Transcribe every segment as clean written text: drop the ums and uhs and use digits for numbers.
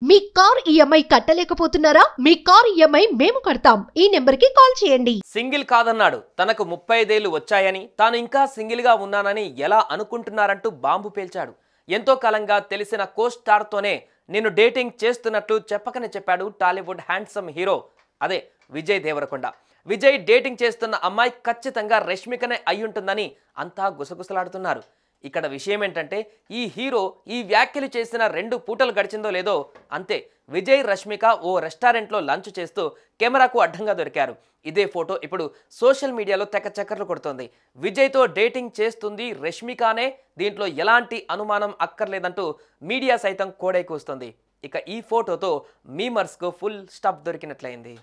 మీ car EMI కట్టలేకపోతున్నారా? మీ car EMI మేము కడతాం. ఈ నెంబర్కి కాల్ చేయండి. సింగిల్ కాదన్నాడు. తనకు 35 ఏళ్లు వచ్చాయని, తాను ఇంకా సింగిల్ గా ఉన్నానని ఎలా అనుకుంటున్నారంటూ బాంబు పేల్చాడు. ఎంతో కాలంగా తెలిసిన కో స్టార్ తోనే నేను డేటింగ్ చేస్తున్నట్లు చెప్పకనే చెప్పాడు టాలీవుడ్ హ్యాండ్సమ్ హీరో, అదే విజయ్ దేవరకొండ. విజయ్ డేటింగ్ చేస్తున్న అమ్మాయి ఖచ్చితంగా రష్మికనే అయ్యుంటుందని అంతా గుసగుసలాడుతున్నారు. ఇక్కడ విషయం ఏంటంటే, ఈ హీరో ఈ వ్యాఖ్యలు చేసిన 2 పూటలు గడిచిందో లేదో అంతే, విజయ్ రష్మిక ఓ రెస్టారెంట్లో లంచ్ చేస్తూ కెమెరాకు అడ్డంగా దొరికారు. ఇదే ఫోటో ఇప్పుడు సోషల్ మీడియాలో తెగ చక్కర్లు కొడుతోంది. విజయ్తో డేటింగ్ చేస్తుంది రష్మికనే, దీంట్లో ఎలాంటి అనుమానం అక్కర్లేదంటూ మీడియా సైతం కోడై కూస్తుంది. ఇక ఈ ఫోటోతో మీమర్స్కు ఫుల్ స్టాప్ దొరికినట్లయింది.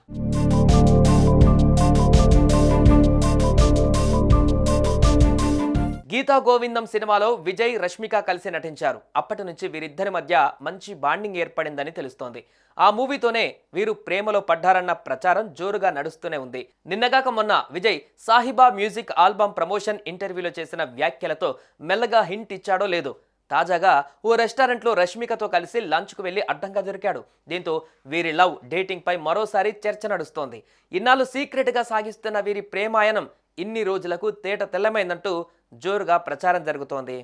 గీతా గోవిందం సినిమాలో విజయ్ రష్మిక కలిసి నటించారు. అప్పటి నుంచి వీరిద్దరి మధ్య మంచి బాండింగ్ ఏర్పడిందని తెలుస్తోంది. ఆ మూవీతోనే వీరు ప్రేమలో పడ్డారన్న ప్రచారం జోరుగా నడుస్తూనే ఉంది. నిన్నగాక మొన్న Vijay Sahiba music album promotion ఇంటర్వ్యూలో చేసిన వ్యాఖ్యలతో మెల్లగా హింట్ ఇచ్చాడో లేదో, తాజాగా ఓ రెస్టారెంట్లో రష్మికతో కలిసి లంచ్కు వెళ్లి అడ్డంగా దొరికాడు. దీంతో వీరి లవ్ డేటింగ్ పై మరోసారి చర్చ నడుస్తోంది. ఇన్నాళ్ళు సీక్రెట్ గా సాగిస్తున్న వీరి ప్రేమాయణం ఇన్ని రోజులకు తేట తెల్లమైందంటూ జోరుగా ప్రచారం జరుగుతోంది.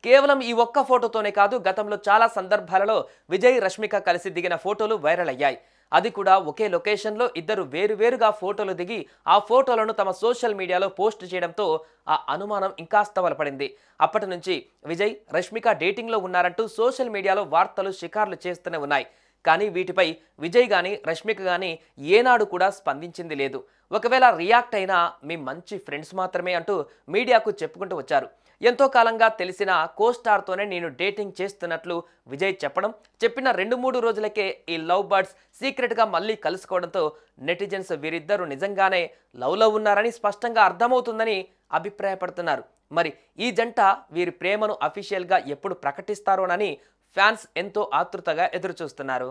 కేవలం ఈ ఒక్క ఫోటోతోనే కాదు, గతంలో చాలా సందర్భాలలో విజయ్ రష్మిక కలిసి దిగిన ఫోటోలు వైరల్ అయ్యాయి. అది కూడా ఒకే లొకేషన్లో ఇద్దరు వేరువేరుగా ఫోటోలు దిగి ఆ ఫోటోలను తమ సోషల్ మీడియాలో పోస్ట్ చేయడంతో ఆ అనుమానం ఇంకాస్త బలపడింది. అప్పటి నుంచి విజయ్ రష్మిక డేటింగ్లో ఉన్నారంటూ సోషల్ మీడియాలో వార్తలు షికార్లు చేస్తూనే ఉన్నాయి. కానీ వీటిపై విజయ్ గాని రష్మిక గాని ఏనాడు కూడా స్పందించింది లేదు. ఒకవేళ రియాక్ట్ అయినా మీ మంచి ఫ్రెండ్స్ మాత్రమే అంటూ మీడియాకు చెప్పుకుంటూ వచ్చారు. ఎంతో కాలంగా తెలిసిన కో స్టార్తోనే నేను డేటింగ్ చేస్తున్నట్లు విజయ్ చెప్పిన 2-3 రోజులకే ఈ లవ్ బర్డ్స్ సీక్రెట్గా మళ్ళీ కలుసుకోవడంతో నెటిజన్స్ వీరిద్దరూ నిజంగానే లవ్లో ఉన్నారని స్పష్టంగా అర్థమవుతుందని అభిప్రాయపడుతున్నారు. మరి ఈ జంట వీరి ప్రేమను అఫీషియల్గా ఎప్పుడు ప్రకటిస్తారోనని ఫ్యాన్స్ ఎంతో ఆతృతగా ఎదురుచూస్తున్నారు.